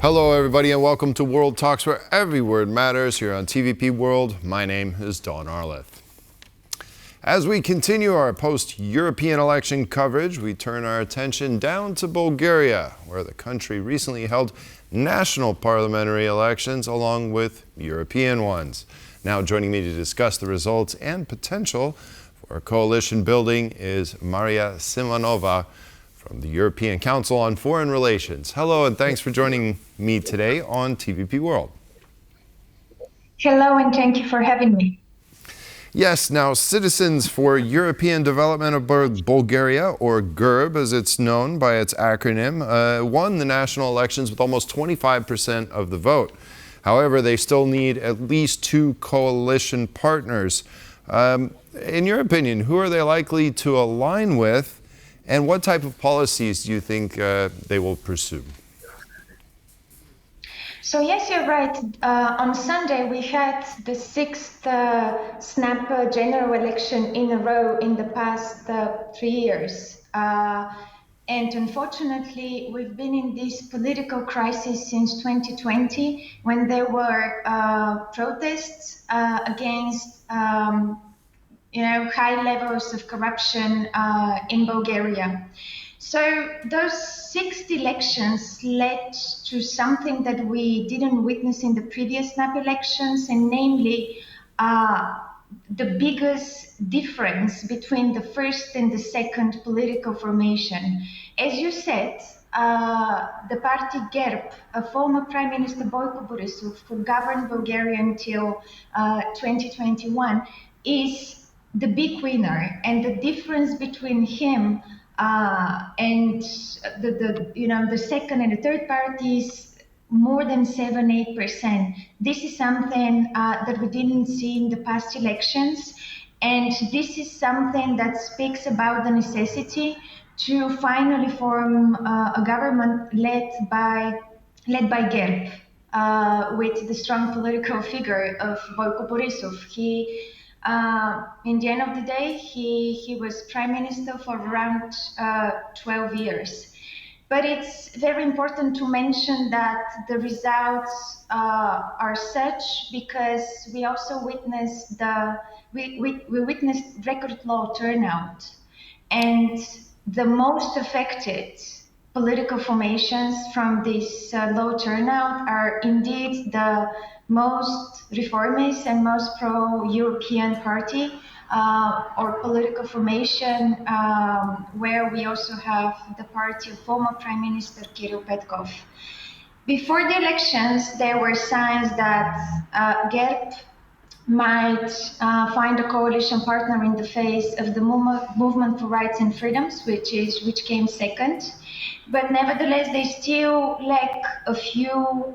Hello, everybody, and welcome to World Talks, where every word matters here on TVP World. My name is Don Arleth. As we continue our post-European election coverage, we turn our attention down to Bulgaria, where the country recently held national parliamentary elections along with European ones. Now joining me to discuss the results and potential for coalition building is Maria Simeonova from the European Council on Foreign Relations. Hello, and thanks for joining me today on TVP World. Hello, and thank you for having me. Yes, now Citizens for European Development of Bulgaria, or GERB as it's known by its acronym, won the national elections with almost 25% of the vote. However, they still need at least two coalition partners. In your opinion, who are they likely to align with, and what type of policies do you think they will pursue? So yes, you're right. On Sunday, we had the sixth snap general election in a row in the past 3 years. And unfortunately, we've been in this political crisis since 2020, when there were protests against high levels of corruption in Bulgaria. So those 6 elections led to something that we didn't witness in the previous snap elections, and namely the biggest difference between the first and the second political formation. As you said, the party GERB, a former Prime Minister Boyko Borisov, who governed Bulgaria until 2021, is the big winner, and the difference between him and the second and the third parties more than 7-8%. This is something that we didn't see in the past elections, and this is something that speaks about the necessity to finally form a government led by GERB, with the strong political figure of Boyko Borisov. In the end of the day, he was prime minister for around 12 years. But it's very important to mention that the results are such because we also witnessed we witnessed record low turnout, and the most affected political formations from this low turnout are indeed the most reformist and most pro-European party or political formation, where we also have the party of former Prime Minister Kirill Petkov. Before the elections, there were signs that GERB might find a coalition partner in the face of the movement for rights and freedoms, which came second. But nevertheless, they still lack a few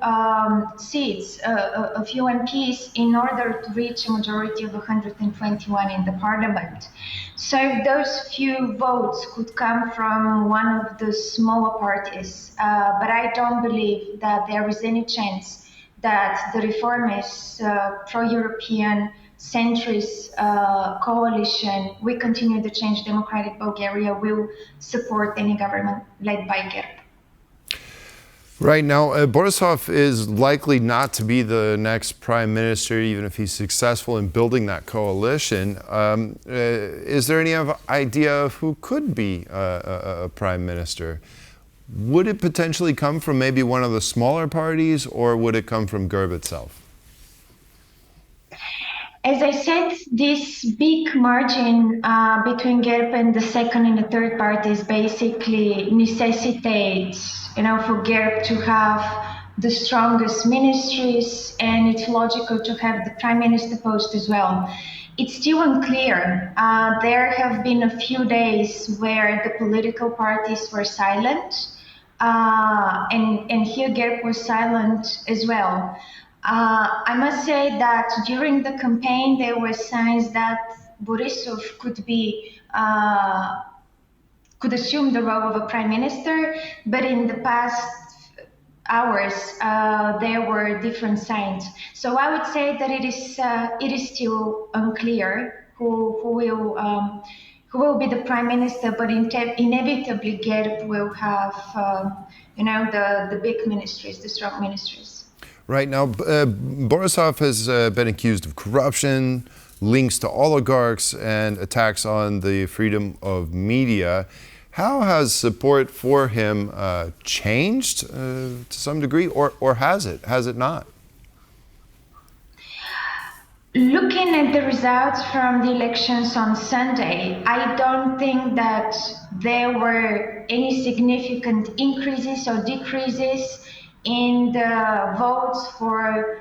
seats, a few MPs, in order to reach a majority of 121 in the parliament. So those few votes could come from one of the smaller parties, but I don't believe that there is any chance that the reformist, pro-European, centrist coalition, We Continue to Change Democratic Bulgaria, will support any government led by GERB. Right now, Borisov is likely not to be the next prime minister, even if he's successful in building that coalition. Is there any idea of who could be a prime minister? Would it potentially come from maybe one of the smaller parties, or would it come from GERB itself? As I said, this big margin between GERB and the second and the third parties basically necessitates, for GERB to have the strongest ministries, and it's logical to have the prime minister post as well. It's still unclear. There have been a few days where the political parties were silent, and here GERB was silent as well. I must say that during the campaign, there were signs that Borisov could assume the role of a prime minister, but in the past hours, there were different signs. So I would say that it is still unclear who will who will be the prime minister, but inevitably GERB will have, the big ministries, the strong ministries. Right now, Borisov has been accused of corruption, links to oligarchs, and attacks on the freedom of media. How has support for him changed to some degree, or has it? Has it not? Looking at the results from the elections on Sunday, I don't think that there were any significant increases or decreases in the votes for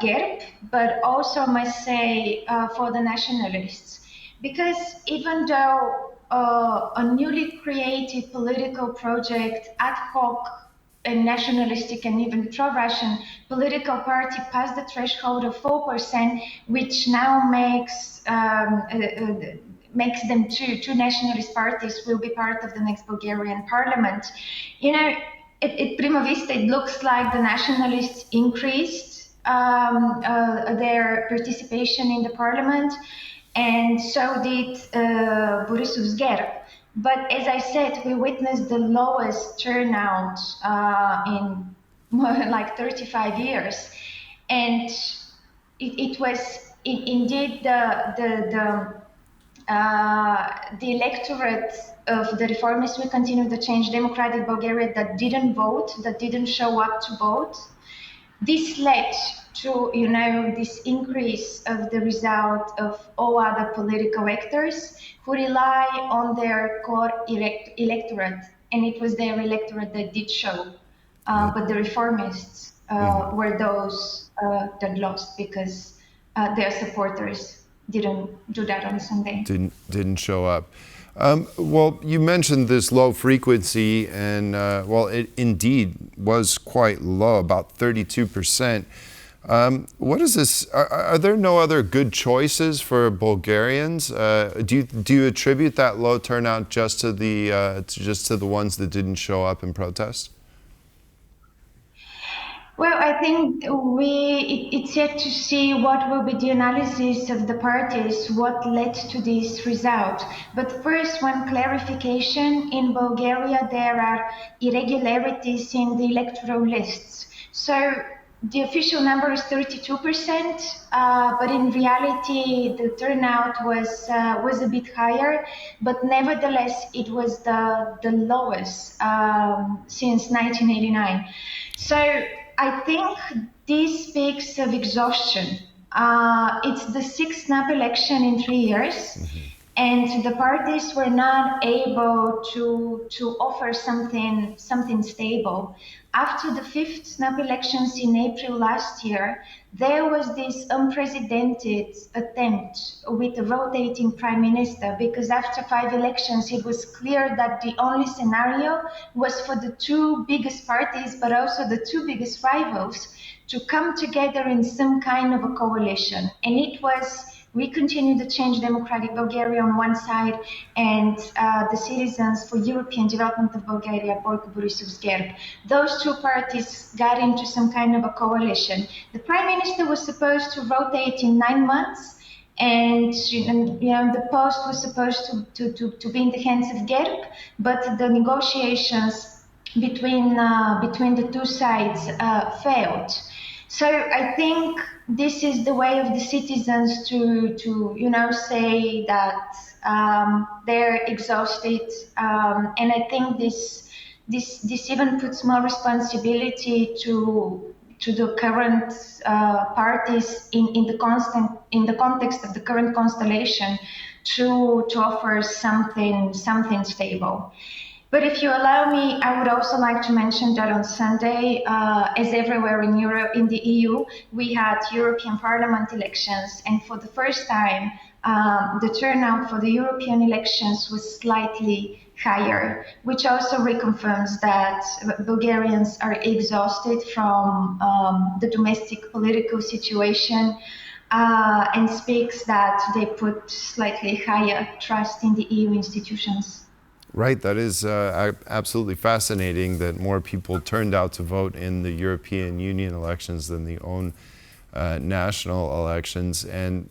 GERB, but also must say for the nationalists. Because even though a newly created political project, ad hoc and nationalistic and even pro-Russian political party passed the threshold of 4%, which now makes them two nationalist parties will be part of the next Bulgarian parliament. At prima vista, it looks like the nationalists increased their participation in the parliament, and so did Borisov's GERB. But as I said, we witnessed the lowest turnout in more like 35 years, and it was indeed the electorate of the Reformists We Continue the Change Democratic Bulgaria that didn't vote, that didn't show up to vote. This led to, this increase of the result of all other political actors who rely on their core electorate, and it was their electorate that did show. But the reformists were those that lost because their supporters didn't do that on Sunday. Didn't show up. Well, you mentioned this low frequency, and it indeed was quite low, about 32%. What is this? Are there no other good choices for Bulgarians? Do you attribute that low turnout just to the ones that didn't show up in protest? Well, I think it's yet to see what will be the analysis of the parties, what led to this result. But first, one clarification: in Bulgaria, there are irregularities in the electoral lists. So the official number is 32%, but in reality, the turnout was a bit higher. But nevertheless, it was the lowest since 1989. So I think this speaks of exhaustion. It's the sixth snap election in 3 years, and the parties were not able to offer something stable. After the fifth snap elections in April last year, there was this unprecedented attempt with a rotating prime minister, because after 5 elections, it was clear that the only scenario was for the two biggest parties, but also the two biggest rivals, to come together in some kind of a coalition. And it was We Continue the Change Democratic Bulgaria on one side, and the Citizens for European Development of Bulgaria, Boyko Borisov's GERB. Those two parties got into some kind of a coalition. The prime minister was supposed to rotate in 9 months, and the post was supposed to be in the hands of GERB, but the negotiations between the two sides failed. So I think this is the way of the citizens to say that they're exhausted, and I think this even puts more responsibility to the current parties in the context of the current constellation to offer something stable. But if you allow me, I would also like to mention that on Sunday, as everywhere in Europe, in the EU, we had European Parliament elections, and for the first time, the turnout for the European elections was slightly higher, which also reconfirms that Bulgarians are exhausted from the domestic political situation, and speaks that they put slightly higher trust in the EU institutions. Right, that is absolutely fascinating that more people turned out to vote in the European Union elections than the own national elections. And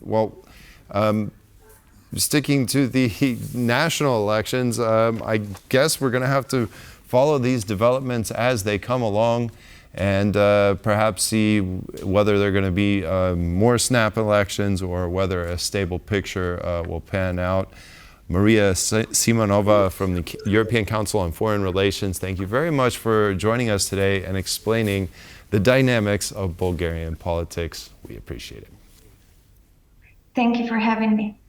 sticking to the national elections, I guess we're going to have to follow these developments as they come along and perhaps see whether they're going to be more snap elections or whether a stable picture will pan out. Maria Simeonova from the European Council on Foreign Relations, thank you very much for joining us today and explaining the dynamics of Bulgarian politics. We appreciate it. Thank you for having me.